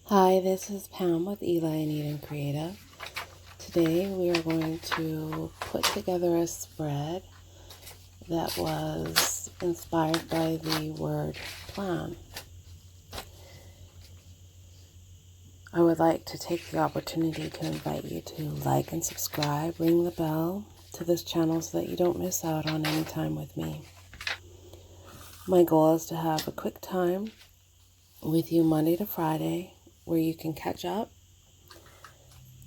Hi, this is Pam with Eli Eden Creative. Today we are going to put together a spread that was inspired by the word plan. I would like to take the opportunity to invite you to like and subscribe, ring the bell to this channel so that you don't miss out on any time with me. My goal is to have a quick time with you Monday to Friday where you can catch up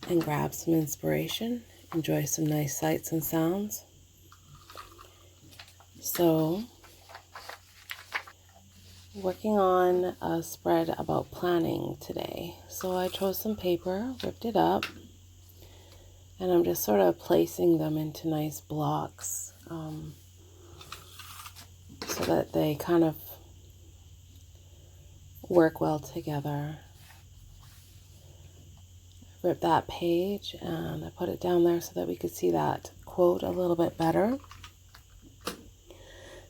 and grab some inspiration, enjoy some nice sights and sounds. So, working on a spread about planning today. So I chose some paper, ripped it up, and I'm just sort of placing them into nice blocks so that they kind of work well together. Ripped that page and I put it down there so that we could see that quote a little bit better.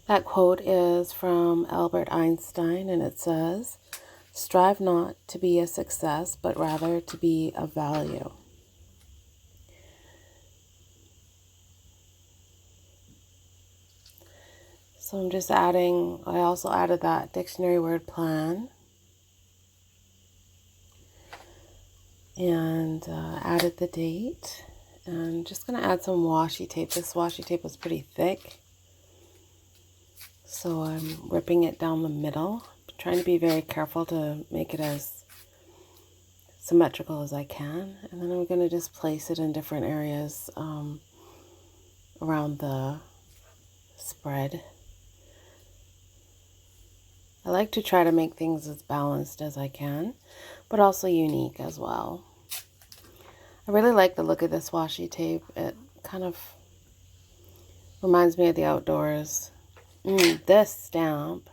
That quote is from Albert Einstein, and it says, "Strive not to be a success, but rather to be of value." So I'm just adding, I also added that dictionary word plan, and added the date, and just going to add some washi tape. This washi tape was pretty thick, so I'm ripping it down the middle, trying to be very careful to make it as symmetrical as I can. And then I'm going to just place it in different areas around the spread. I like to try to make things as balanced as I can, but also unique as well. I really like the look of this washi tape. It kind of reminds me of the outdoors. This stamp,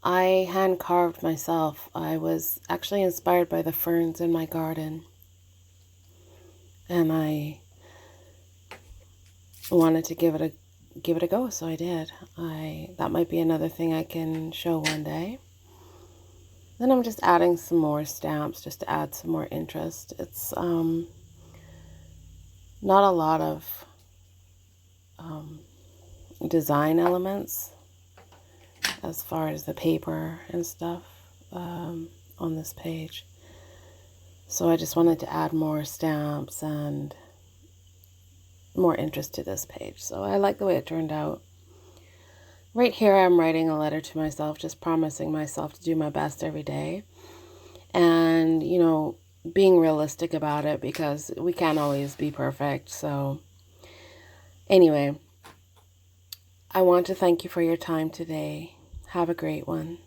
I hand carved myself. I was actually inspired by the ferns in my garden, and I wanted to give it a go, so I did. That might be another thing I can show one day. Then I'm just adding some more stamps just to add some more interest. It's not a lot of design elements as far as the paper and stuff on this page. So I just wanted to add more stamps and more interest to this page. So I like the way it turned out. Right here I'm writing a letter to myself, just promising myself to do my best every day. And, you know, being realistic about it because we can't always be perfect. So anyway, I want to thank you for your time today. Have a great one.